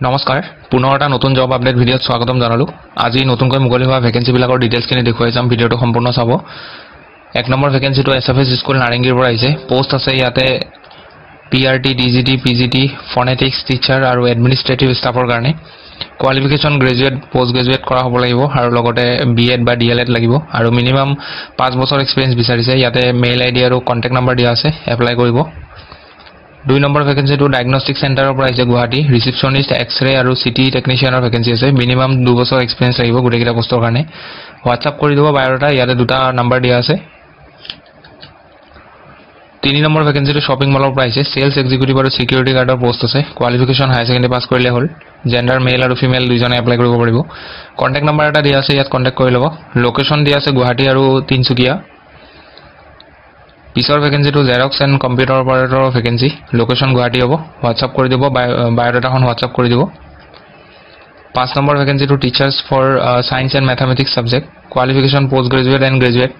নমস্কাৰ পুনৰ এটা নতুন জব আপডেট ভিডিঅ'ত স্বাগতম জনালো আজি নতুনকৈ মুকলি হোৱা ভ্যাকেন্সি বিলাকৰ ডিটেইলছখিনি দেখুৱাই যাম ভিডিঅ'টো সম্পূৰ্ণ চাব এক নম্বৰ ভ্যাকেন্সিটো এছএফএছ স্কুল নাৰেংগীৰ পৰা আহিছে পোষ্ট আছে ইয়াতে পিআৰটি ডিজিটি পিজিটি ফনেটিক্স টিচাৰ আৰু এডমিনিষ্ট্ৰেটিভ ষ্টাফৰ কাৰণে কোৱালিফিকেশ্যন গ্ৰেজুৱেট পোষ্ট গ্ৰেজুৱেট কৰা হ'ব লাগিব আৰু লগতে বিএড বা ডিএলএড লাগিব আৰু মিনিমাম 5 বছৰ এক্সপেৰিয়েন্স বিচাৰিছে ইয়াতে মেইল আইডি আৰু কন্টাক্ট নম্বৰ দিয়া আছে এপ্লাই কৰিব 2 নম্বৰ ভ্যাকেন্সিটো ডায়াগনস্টিক সেন্টাৰৰ পৰা আহিছে গুৱাহাটী ৰিসেপশনিষ্ট এক্স-ৰে আৰু সিটি টেকনিশিয়ানৰ ভ্যাকেন্সি আছে মিনিমাম 2 বছৰ এক্সপেৰিয়েন্স লাগিব গুটেকিটা পোষ্টৰ কাৰণে হোৱাটসঅ্যাপ কৰি দিব বায়োডাটা ইয়াতে দুটা নম্বৰ দিয়া আছে 3 নম্বৰ ভ্যাকেন্সিটো শপিং মলৰ পৰা আহিছে সেলস এক্সিকিউটিভ আৰু সিকিউৰিটি গাৰ্ডৰ পোষ্ট আছে কোৱালিফিকেশ্যন হাই সেকেন্ডাৰী পাছ কৰিলে হ'ল জেন্ডাৰ মেল আৰু ফিমেল দুজনে এপ্লাই কৰিব পাৰিব কন্টাক্ট নম্বৰ এটা দিয়া আছে ইয়াত কন্টাক্ট কৰি ল'ব লোকেশন দিয়া আছে গুৱাহাটী আৰু তিনচুকীয়া পিছৰ ভ্যাকেন্সিটো জেৰক্স এণ্ড কম্পিউটাৰ অপাৰেটৰৰ ভ্যাকেন্সি লোকেশন গুৱাহাটী হ'ব হোৱাটসঅ্যাপ কৰি দিব বায়োডাটাখন হোৱাটসঅ্যাপ কৰি দিব 5 নম্বৰ ভ্যাকেন্সিটো teachers for science and mathematics subject qualification post graduate and graduate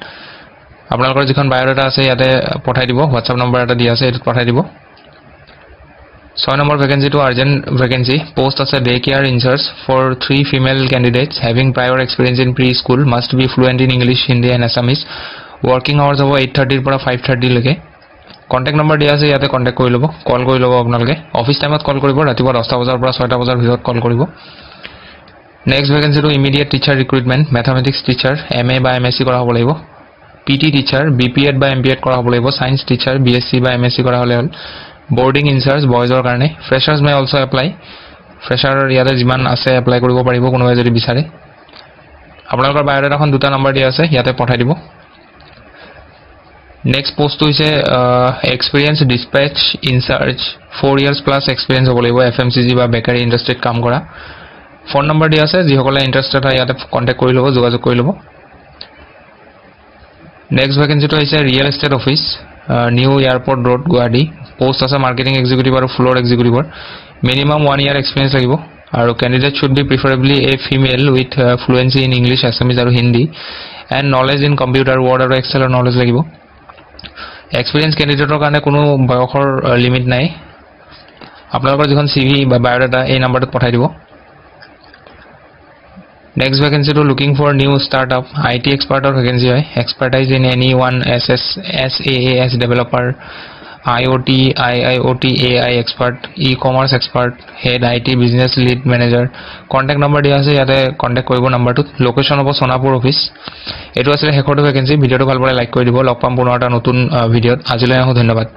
আপোনালোকৰ যিখন বায়োডাটা আছে ইয়াতে পঠাই দিব হোৱাটসঅ্যাপ নম্বৰ এটা দিয়া আছে এটোত পঠাই দিব 6 নম্বৰ ভ্যাকেন্সিটো আৰ্জেন্ট ভ্যাকেন্সি পোষ্ট আছে day care incharge for 3 female candidates having prior experience in preschool must be fluent in English Hindi and Assamese working hours হ'ব 8:30 পৰা 5:30 লৈকে কন্টাক্ট নম্বৰ দিয়া আছে ইয়াতে কন্টাক্ট কৰি ল'ব কল কৰি ল'ব আপোনালোকে অফিস টাইমত কল কৰিব ৰাতিপুৱা 10টা বজাৰ পৰা 6টা বজাৰ ভিতৰত কল কৰিব নেক্সট ভ্যাকেন্সিটো immediate teacher recruitment mathematics teacher MA বা এমএসসি কৰা হ'ব লাগিব পিটি টিচাৰ বিপিএড বা এমপিএড কৰা হ'ব লাগিব সায়েন্স টিচাৰ বিএসসি বা এমএসসি কৰা হ'লে হ'ল বোৰ্ডিং ইনচাৰ্জ বয়জৰ কাৰণে freshers may also apply fresher ইয়াতে যিমান আছে এপ্লাই কৰিব পাৰিব কোনোবাই যদি বিচাৰে আপোনালোকৰ বায়োডাটাখন দুটা নম্বৰ দিয়া আছে ইয়াতে পঠাই দিব नेक्स्ट पोस्ट तो इसे experience dispatch incharge 4 years plus experience হ'ব লাগিব एफएमसीजी বা বেকাৰী ইন্ডাস্ট্ৰিত কাম কৰা ফোন নম্বৰ দিয়া আছে যি সকলে ইন্টাৰেস্টেড হয় ইয়াতে কন্টাক্ট কৰি ল'ব যোগাযোগ কৰি ল'ব নেক্সট ভ্যাকেন্সি তো আছে real estate office new airport road Guwahati post আছে মাৰ্কেটিং এক্সিকিউটিভ আৰু ফ্লোৰ এক্সিকিউটিভৰ মিনিমাম 1 ইয়াৰ এক্সপেৰিয়েন্স লাগিব আৰু candidate should be preferably a female with fluency in English Assamese আৰু Hindi and knowledge in computer word আৰু এক্সেলৰ নলেজ লাগিব एक्सपीरियंस कैंडिडेटर কাৰণে কোনো বয়সৰ লিমিট নাই আপোনালোকৰ যিখন সিভি বা বায়োডাটা এই নম্বৰটোত পঠাই দিব next vacancy to looking for new startup IT এক্সপাৰ্টৰ ভ্যাকেন্সি হয় expertise in any one SaaS developer IoT IIoT AI expert ecommerce expert head IT business lead manager contact number দিয়া আছে ইয়াতে কন্টাক্ট কৰিব নম্বৰটোত লোকেশন হ'ব সোনাপুৰ অফিস এটো আছিল হেকৰটো vacancy ভিডিওটো ভালদৰে লাইক কৰি দিব লগ পাম পুনৰ এটা নতুন ভিডিওত আজিলৈ ধন্যবাদ